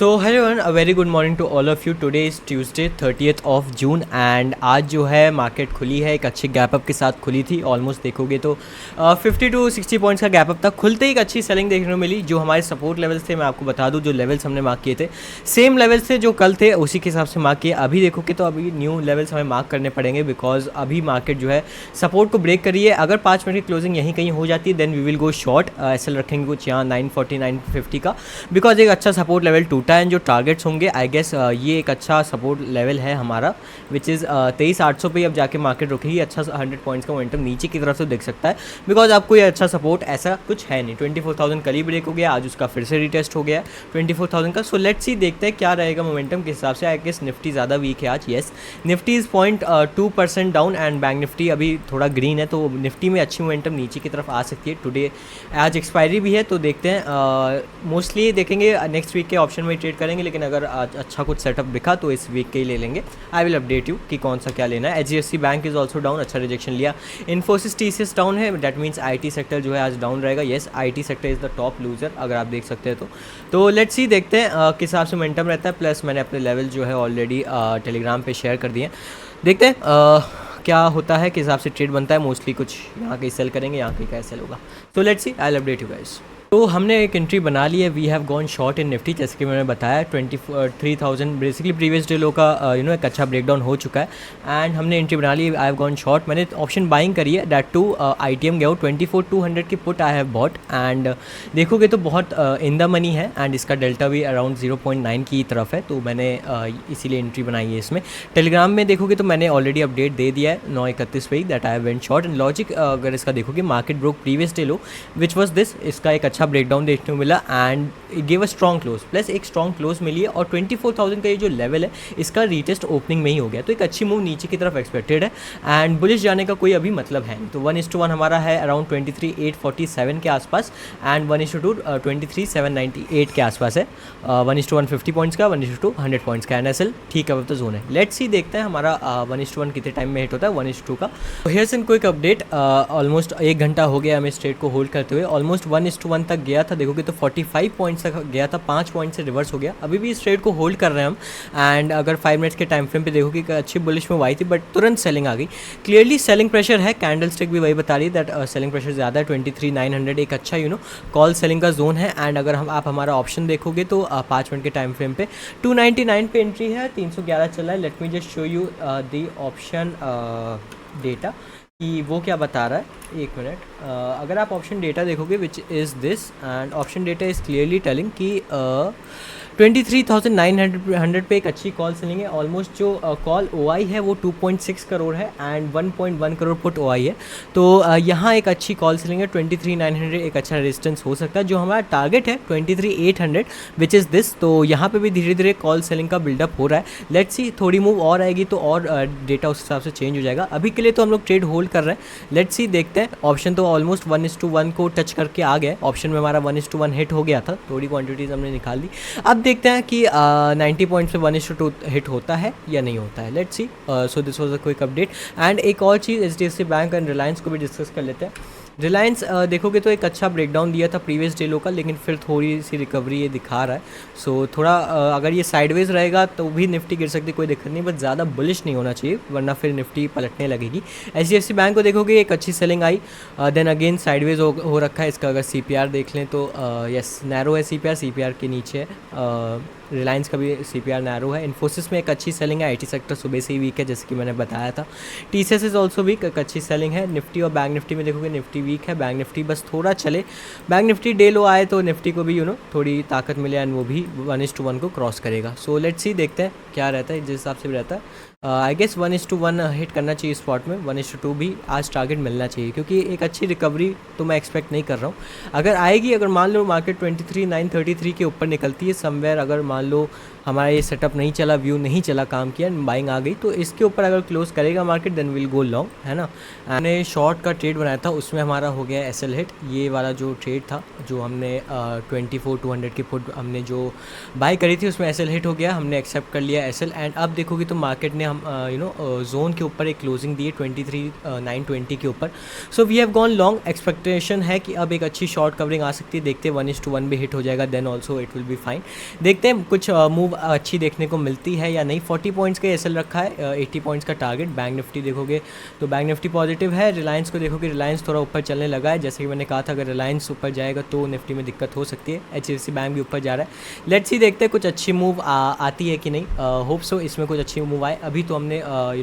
तो hello everyone, a very good morning to all of you. Today is Tuesday 30th of June and आज जो है market खुली है एक अच्छी गैप अप के साथ खुली थी। ऑलमोस्ट देखोगे तो 50 टू 60 पॉइंट्स का गैप अप था। खुलते ही एक अच्छी सेलिंग देखने को मिली। जो हमारे सपोर्ट लेवल्स थे, मैं आपको बता दूं, जो लेवल्स हमने मार्क किए थे सेम लेवल्स थे जो कल थे, उसी के हिसाब से मार्क किए। अभी देखोगे तो अभी न्यू लेवल्स हमें मार्क करने पड़ेंगे बिकॉज अभी मार्केट जो है सपोर्ट को ब्रेक करी है। अगर 5 मिनट की क्लोजिंग यहीं कहीं हो जाती है then we will go short. SL रखेंगे कुछ यहाँ 940 950 का, बिकॉज एक अच्छा सपोर्ट लेवल टूटा है। जो टारगेट्स होंगे आई गेस ये एक अच्छा सपोर्ट लेवल है हमारा, विच इज़ 23,800 पे अब जाके मार्केट रुकेगी। अच्छा 100 पॉइंट्स का मोमेंटम नीचे की तरफ से दिख सकता है बिकॉज आपको ये अच्छा सपोर्ट ऐसा कुछ है नहीं। 24,000 कल ही ब्रेक हो गया, आज उसका फिर से रिटेस्ट हो गया 24,000 का। सो लेट्स सी, देखते हैं क्या रहेगा मोमेंटम के हिसाब से। आई गेस निफ्टी ज़्यादा वीक है आज। Yes, Nifty is 0.2% down and bank Nifty अभी थोड़ा ग्रीन है, तो निफ्टी में अच्छी मोमेंटम नीचे की तरफ आ सकती है। टुडे आज एक्सपायरी भी है तो देखते हैं। मोस्टली देखेंगे नेक्स्ट वीक के ऑप्शन में ट्रेड करेंगे, लेकिन अगर आज अच्छा कुछ सेटअप दिखा तो इस वीक के ही ले लेंगे। आई विल अपडेट यू कि कौन सा क्या लेना है। HDFC bank is also down, अच्छा रिजेक्शन लिया। इन्फोसिस TCS डाउन है, दैट मीन्स IT सेक्टर जो है आज डाउन रहेगा। Yes, IT sector is the top loser अगर आप देख सकते हैं तो लेट्स सी, देखते हैं किस हिसाब से मोमेंटम रहता है। प्लस मैंने अपने लेवल जो है ऑलरेडी टेलीग्राम पे शेयर कर दिए हैं। देखते हैं क्या होता है, किस हिसाब से ट्रेड बनता है। मोस्टली कुछ यहाँ कहीं सेल करेंगे, यहाँ कहीं क्या सेल होगा। तो let's see, I will update you guys. तो हमने एक एंट्री बना ली है। We have gone short in Nifty, जैसे कि मैंने बताया 23,000 बेसिकली प्रीवियस डे लो का एक अच्छा ब्रेकडाउन हो चुका है एंड हमने एंट्री बना ली है। आई हैव गॉन शॉर्ट, मैंने ऑप्शन बाइंग करी है, दैट टू ITM गया 24,200 की put I have bought and देखोगे तो बहुत इन द मनी है एंड इसका डेल्टा भी अराउंड 0.9 की तरफ है, तो मैंने इसीलिए एंट्री बनाई है इसमें। टेलीग्राम में देखोगे तो मैंने ऑलरेडी अपडेट दे दिया है 9:31 पे ही, that I have went short and logic. अगर इसका देखोगे market broke previous day low which was this, इसका एक अच्छा ब्रेकडाउन देखने को मिला and it give a strong close, plus एक स्ट्रॉन्ग क्लोज मिली है और 24,000 का ये जो लेवल है इसका रीटेस्ट ओपनिंग में ही हो गया, तो एक अच्छी मूव नीचे की तरफ एक्सपेक्टेड है एंड बुलिश जाने का कोई अभी मतलब है नहीं। तो 1:1 हमारा है अराउंड 23,847 के आसपास एंड 1:2 23,798 के आसपास है। 1:1 50 पॉइंट्स का, 1:2 100 पॉइंट्स का। NSL ठीक है, तो जोन है। लेट्स सी, देखते हैं हमारा 1:1 कितने टाइम में हिट होता है, 1:2 का। Here's in quick update, almost 1 घंटा हो गया हमें स्ट्रेट को होल्ड करते हुए। ऑलमोस्ट 1:1 तक गया था, देखोगे तो 45 पॉइंट्स तक गया था, 5 पॉइंट से रिवर्स हो गया। अभी भी इस ट्रेड को होल्ड कर रहे हैं हम एंड अगर 5 मिनट्स के टाइम फ्रेम पे देखोगे कि अच्छी बुलिश मूव आई थी बट तुरंत सेलिंग आ गई। क्लियरली सेलिंग प्रेशर है, कैंडल स्टिक भी वही बता रही है दैट सेलिंग प्रेशर ज़्यादा है। 23,900 एक अच्छा कॉल सेलिंग का जोन है एंड अगर आप हमारा ऑप्शन देखोगे तो 5 मिनट के टाइम फ्रेम पे 299 पे एंट्री है, 311 चला है। Let me just show you the option data कि वो क्या बता रहा है। एक मिनट, अगर आप ऑप्शन डेटा देखोगे which is this and option data is clearly telling कि 23,900 पे एक अच्छी कॉल सेलिंग है। ऑलमोस्ट जो कॉल OI है वो 2.6 करोड़ है एंड 1.1 करोड़ पुट OI है, तो यहाँ एक अच्छी कॉल सेलिंग है। 23,900 एक अच्छा रेजिस्टेंस हो सकता है। जो हमारा टारगेट है 23,800 विच इज़ दिस, तो यहाँ पे भी धीरे धीरे कॉल सेलिंग का बिल्डअप हो रहा है। लेट्स सी, थोड़ी मूव और आएगी तो और डेटा उस हिसाब से चेंज हो जाएगा। अभी के लिए तो हम लोग ट्रेड होल्ड कर रहे हैं। लेट्स सी, देखते हैं। ऑप्शन तो ऑलमोस्ट 1:1 को टच करके आ गया। ऑप्शन में हमारा 1:1 हिट हो गया था, थोड़ी क्वांटिटीज़ हमने निकाल दी। अब देखते हैं कि 90 पॉइंट्स में 1:2 हिट होता है या नहीं होता है। Let's see. So this was a quick update and एक और चीज़ HDFC बैंक एंड रिलायंस को भी डिस्कस कर लेते हैं। रिलायंस देखोगे तो एक अच्छा ब्रेकडाउन दिया था प्रीवियस डे लो का, लेकिन फिर थोड़ी सी रिकवरी ये दिखा रहा है। सो थोड़ा अगर ये साइडवेज रहेगा तो भी निफ्टी गिर सकती, कोई दिक्कत नहीं, बस ज़्यादा बुलिश नहीं होना चाहिए वरना फिर निफ्टी पलटने लगेगी। HDFC बैंक को देखोगे एक अच्छी सेलिंग आई, देन अगेन साइडवेज हो रखा है। इसका अगर CPR देख लें तो यस नैरो है CPR के नीचे है। रिलायंस का भी CPR नैरो है। इन्फोसिस में एक अच्छी सेलिंग है। IT सेक्टर सुबह से ही वीक है जैसे कि मैंने बताया था। TCS इज ऑल्सो वीक, एक अच्छी सेलिंग है। निफ्टी और बैंक निफ्टी में देखोगे निफ्टी वीक है, बैंक निफ्टी बस थोड़ा चले। बैंक निफ्टी डे लो आए तो निफ्टी को भी थोड़ी ताकत मिले एंड वो भी 1:1 को क्रॉस करेगा। सो लेट्स सी, देखते हैं क्या रहता है, जिस हिसाब से भी रहता है। आई गेस 1:1 हिट करना चाहिए स्पॉट में। 1:2 भी आज टारगेट मिलना चाहिए क्योंकि एक अच्छी रिकवरी तो मैं एक्सपेक्ट नहीं कर रहा हूँ। अगर आएगी, अगर मान लो मार्केट 23,933 के ऊपर निकलती है समवेयर, अगर मान लो हमारा ये सेटअप नहीं चला, व्यू नहीं चला, काम किया, बाइंग आ गई, तो इसके ऊपर अगर क्लोज करेगा market then will go long, है ना। मैंने शॉर्ट का ट्रेड बनाया था, उसमें हमारा हो गया SL हिट। ये वाला जो ट्रेड था जो हमने 24,200 की पुट हमने जो बाई करी थी उसमें SL हिट हो गया, हमने एक्सेप्ट कर लिया SL एंड अब देखोगे तो मार्केट ने हम जोन के ऊपर एक क्लोजिंग दी है 23,920 के ऊपर। So we have gone long. Expectation है कि अब एक अच्छी शॉर्ट कवरिंग आ सकती है, देखते हैं 1:1 भी हिट हो जाएगा then also it will be fine. देखते हैं कुछ मूव अच्छी देखने को मिलती है या नहीं। 40 पॉइंट्स का एसएल रखा है, 80 पॉइंट्स का टारगेट। बैंक निफ्टी देखोगे तो बैंक निफ्टी पॉजिटिव है। रिलायंस को देखोगे, रिलायंस थोड़ा ऊपर चलने लगा है। जैसे कि मैंने कहा था, अगर रिलायंस ऊपर जाएगा तो निफ्टी में दिक्कत हो सकती है। एचडीएफसी बैंक भी ऊपर जा रहा है। लेट्स सी, देखते हैं कुछ अच्छी मूव आती है कि नहीं। होप सो इसमें कुछ अच्छी मूव आए। अभी तो हमने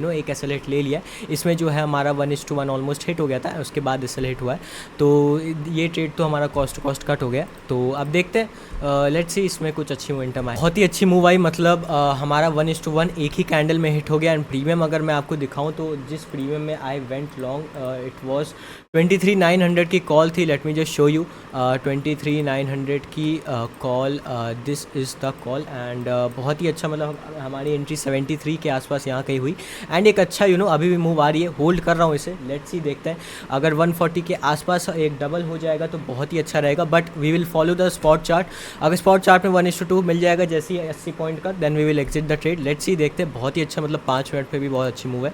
एक एसएल हिट ले लिया। इसमें जो है हमारा 1:1 ऑलमोस्ट हिट हो गया था, उसके बाद एसएल हिट हुआ है। तो ये ट्रेड तो हमारा कॉस्ट टू कॉस्ट कट हो गया। तो अब देखते हैं, लेट्स सी इसमें कुछ अच्छी मोमेंटम आए। बहुत ही अच्छी मूव आई, मतलब हमारा 1:1 एक ही कैंडल में हिट हो गया। एंड प्रीमियम अगर मैं आपको दिखाऊं तो जिस प्रीमियम में I went long, it was 23,900 की कॉल थी। Let me just show you 23,900 की call. This is the call. And बहुत ही अच्छा, मतलब हमारी एंट्री 73 के आसपास यहाँ कहीं हुई। एंड एक अच्छा अभी भी मूव आ रही है। होल्ड कर रहा हूँ इसे। लेट्स सी, देखते हैं अगर 140 के आसपास एक डबल हो जाएगा तो बहुत ही अच्छा रहेगा। But we will follow the spot chart. अगर स्पॉट चार्ट में 1:2 मिल जाएगा जैसे ही 80 पॉइंट का, then we will exit the trade. Let's see, देखते हैं। बहुत ही अच्छा, मतलब 5 मिनट पे भी बहुत अच्छी मूव है।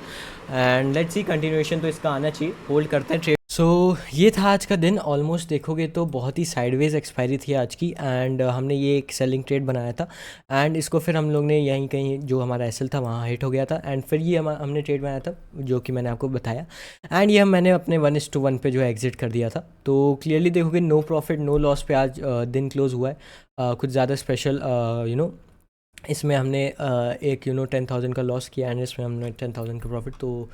एंड लेट्स सी, कंटिन्यूएशन तो इसका आना चाहिए। होल्ड करते हैं ट्रेड। सो ये था आज का दिन। ऑलमोस्ट देखोगे तो बहुत ही साइडवेज एक्सपायरी थी आज की। एंड हमने ये एक सेलिंग ट्रेड बनाया था। एंड इसको फिर हम लोग ने यहीं कहीं जो हमारा एसएल था वहाँ हिट हो गया था। एंड फिर ये हमने ट्रेड बनाया था जो कि मैंने आपको बताया। एंड ये मैंने अपने 1:1 पे जो है एग्जिट कर दिया था। तो क्लियरली देखोगे, नो प्रॉफिट नो लॉस पे आज दिन क्लोज हुआ है। कुछ ज़्यादा स्पेशल इसमें हमने एक 10,000 का लॉस किया। एंड इसमें हमने 10,000 का प्रॉफिट। तो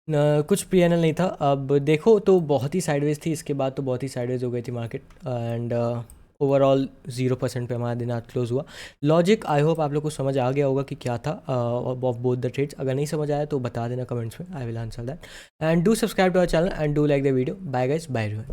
कुछ पीएनएल नहीं था। अब देखो तो बहुत ही साइडवेज थी। इसके बाद तो बहुत ही साइडवेज हो गई थी मार्केट। एंड ओवरऑल 0% पे हमारा दिन आज क्लोज हुआ। लॉजिक आई होप आप लोग को समझ आ गया होगा कि क्या था ऑफ बोथ द ट्रेड्स। अगर नहीं समझ आया तो बता देना कमेंट्स में, I will answer that. And do subscribe to our channel and do like the video. Bye guys, bye everyone.